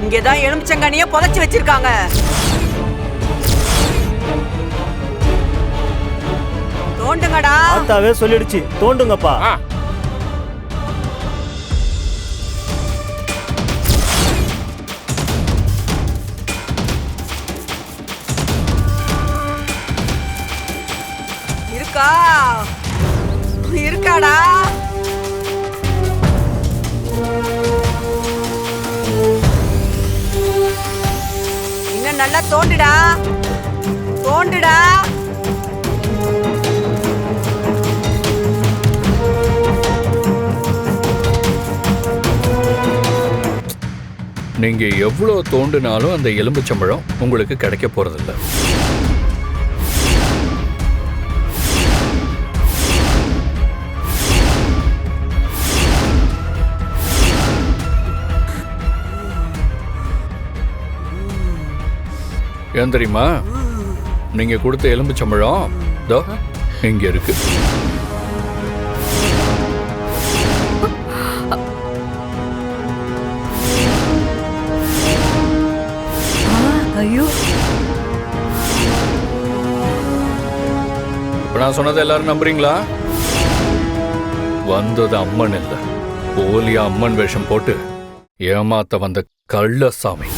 இங்கதான் எலுமிச்சங்கனிய புதைச்சு வச்சிருக்காங்க. தோண்டுங்கடா. ஆத்தாவே சொல்லிடுச்சு, தோண்டுங்கப்பா. இருக்கா இருக்காடா? இன்னும் நல்லா தோண்டுடா, தோண்டுடா. நீங்க எவ்வளவு தோண்டினாலும் அந்த எலும்புச்சம்பழம் உங்களுக்கு கிடைக்க போறதில்லை. ஏன் தெரியுமா? நீங்க கொடுத்த எலும்புச்சம்பழம் இதோ இங்க இருக்கு. ஐயோ, இப்ப நான் சொன்னதை எல்லாரும் நம்புறீங்களா? வந்தது அம்மன் இல்ல, போலியா அம்மன் வேஷம் போட்டு ஏமாத்த வந்த கள்ளசாமி.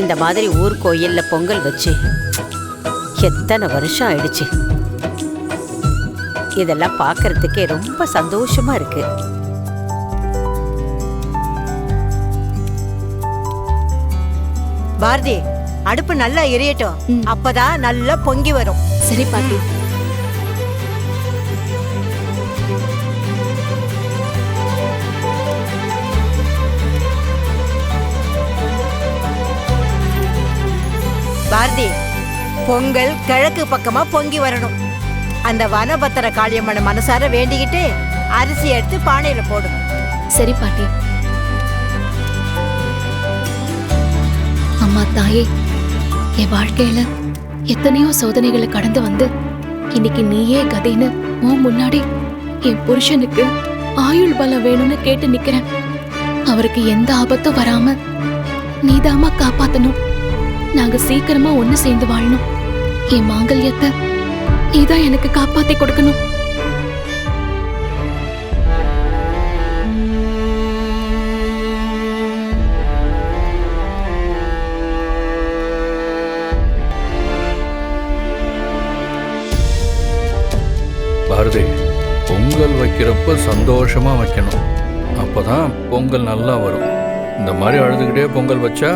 இந்த மாதிரி ஊர் கோயில்ல பொங்கல் வச்சு எத்தனை வருஷம் ஆயிடுச்சு. இதெல்லாம் பார்க்கறதுக்கே ரொம்ப சந்தோஷமா இருக்கு. பாரதி, அடுப்பு நல்லா எரியட்டும், அப்பதான் நல்லா பொங்கி வரும். சரி பாட்டி. பாரதி, பொங்கல் கிழக்கு பக்கமா பொங்கி வரணும். அந்த வனபத்திர காளியம்மனை மனசார வேண்டிக்கிட்டு அரிசி எடுத்து பானையில போடும். சரி பாட்டி. அம்மா தாயே, என் வாழ்க்கையில எத்தனையோ சோதனைகளை கடந்து வந்து இன்னைக்கு நீயே கதைன்னு உன் முன்னாடி என் புருஷனுக்கு ஆயுள் பலம் வேணும்னு கேட்டு நிக்கிறேன். அவருக்கு எந்த ஆபத்தும் வராம நீதாமா காப்பாத்தணும். நாங்க சீக்கிரமா ஒண்ணு சேர்ந்து வாழணும். என் மாங்கல்யத்தை நீதான் எனக்கு காப்பாத்தி கொடுக்கணும். பாரதி, பொங்கல் வைக்கிறப்ப சந்தோஷமா வைக்கணும். அப்பதான் பொங்கல் நல்லா வரும். இந்த மாதிரி அழுதுகிட்டே பொங்கல் வச்சா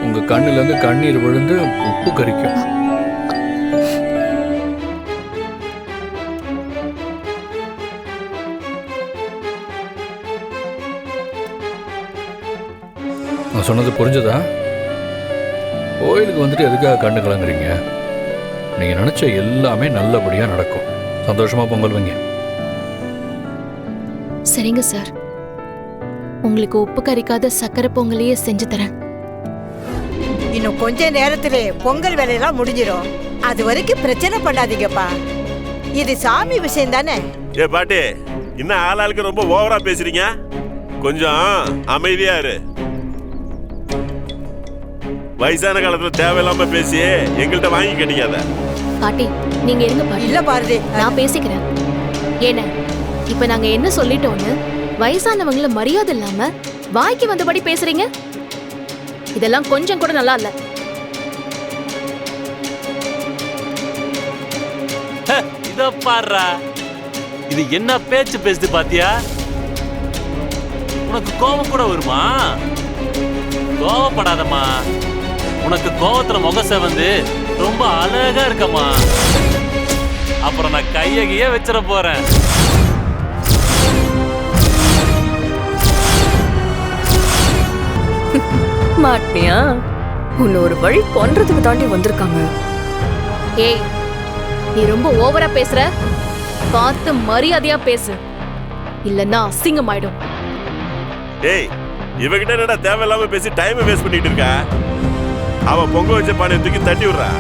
உங்க கண்ணுல இருந்து கண்ணீர் விழுந்து உப்பு கரிக்கும். நான் சொன்னது புரிஞ்சதா? கோயிலுக்கு வந்துட்டு எதுக்காக கண்ணு கலங்குறீங்க? நீங்க நினைச்ச எல்லாமே நல்லபடியா நடக்கும். சந்தோஷமா பொங்கல் வைங்க. சரிங்க சார். உங்களுக்கு உப்பு கரிக்காத சக்கரை பொங்கலையே செஞ்சு தரேன். இன்னும் கொஞ்ச நேரத்திலே பொங்கல் வேலையெல்லாம் முடிஞ்சிடும். அது வரைக்கும் பிரச்சனை பண்ணாதீங்கப்பா. இது சாமி விஷயம் தானே. ஏ பாட்டி, இன்னும் ஆளாளுக்கு ரொம்ப ஓவரா பேசுறீங்க. கொஞ்சம் அமைதியா இரு. வயசான காலத்துல தேவையில்லாம பேசி எங்கள்கிட்ட வாங்கி கட்டிக்காத. பாட்டி, நீங்க இருங்க பாட்டி. இல்ல பாரதி, நான் பேசிக்கிறேன். ஏன்னா இப்ப நாங்க என்ன சொல்லிட்டோம்னு வயசானவங்கள மரியாதை இல்லாம வாய்க்கு வந்தபடி பேசுறீங்க. இதெல்லாம் கொஞ்சம் கூட நல்லா இல்ல. இதோ பாருடா, இது என்ன பேச்சு பேசுது பாத்தியா? உனக்கு கோபம் கூட வருமா? கோவப்படாதம்மா. உனக்கு கோவத்துல முகச வந்து ரொம்ப அழகா இருக்கம்மா. அப்புறம் நான் கையகையே வச்சிட போறேன். மாட்டியா? உன்னை ஒரு வழி கொன்றதுக்கு தாண்டி வந்திருக்காங்க. ஏய், நீ ரொம்ப ஓவரா பேசுற. பார்த்து மரியாதையா பேசு, இல்லன்னா அசிங்கமாயிடும். டேய் இவகிட்ட என்னடா தேவையில்லாம பேசி டைம் வேஸ்ட் பண்ணிட்டு இருக்க. அவ பொங்க வச்ச பானையை தூக்கி தட்டி விடுறா.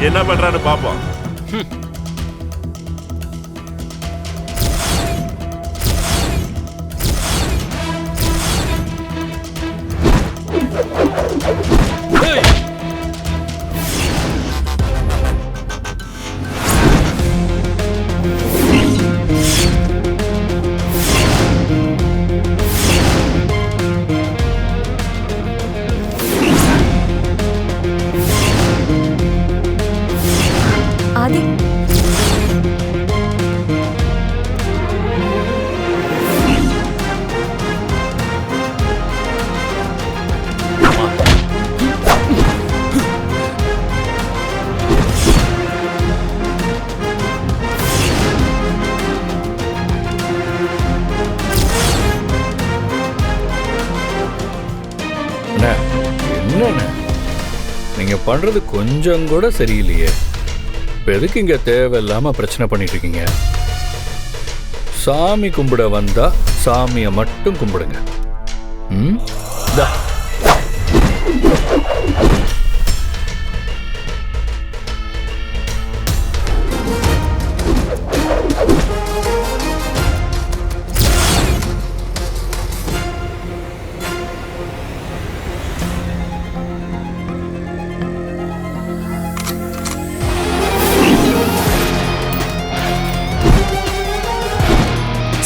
என்ன பண்றான்னு பாப்போம். ஆதி, என்னண்ணே நீங்க பண்றது கொஞ்சம் கூட சரியில்லையே. இப்ப எதுக்கு இங்க தேவையில்லாம பிரச்சனை பண்ணிட்டு இருக்கீங்க? சாமி கும்பிட வந்தா சாமியை மட்டும் கும்பிடுங்க. ம் தா.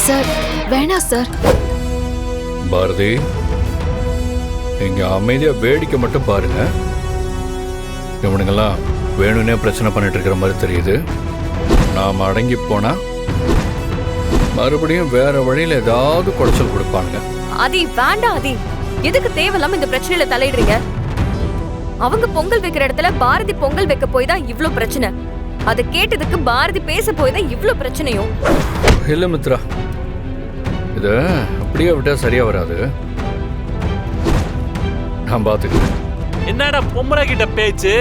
சார் வேணாம் சார். பாரதி, நீங்க அமைதியா வேடிக்கை மட்டும் பாருங்க. இவனுங்கெல்லாம் வேணும்னே பிரச்சனை பண்ணிட்டு இருக்கிற மாதிரி தெரியுது. நாம அடங்கி போனா மறுபடியும் வேற வழியில ஏதாவது குடைச்சல் கொடுப்பானுங்க. ஆதி வேண்டாம் ஆதி. எதுக்கு தேவையில்லாம இந்த பிரச்சனையில தலையிடுறீங்க? அவங்க பொங்கல் வைக்கிற இடத்துல பாரதி பொங்கல் வைக்க போய் தான் இவ்ளோ பிரச்சனை. அதை கேட்டதுக்கு பாரதி பேச போய் தான் இவ்ளோ பிரச்சனையும். இல்ல மித்ரா, இத அப்படியே விட்டா சரியா வராது. நான் பாத்துக்கிறேன். என்னடா பொம்பளை கிட்ட பேச்சு?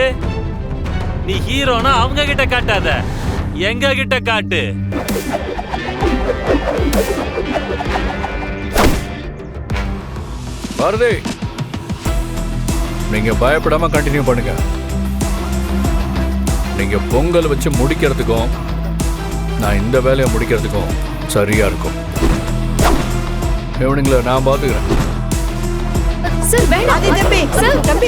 நீ ஹீரோனா அவங்க கிட்ட காட்டாத, எங்க கிட்ட காட்டு. பாரதி, நீங்க பயப்படாம கண்டினியூ பண்ணுங்க. நீங்க பொங்கல் வச்சு முடிக்கிறதுக்கும் நான் இந்த வேலையை முடிக்கிறதுக்கும் சரியா இருக்கும். இவனுங்களை நான் பாத்துக்கிறேன். சார் வேணாம். ஆதி தம்பி, சார் தம்பி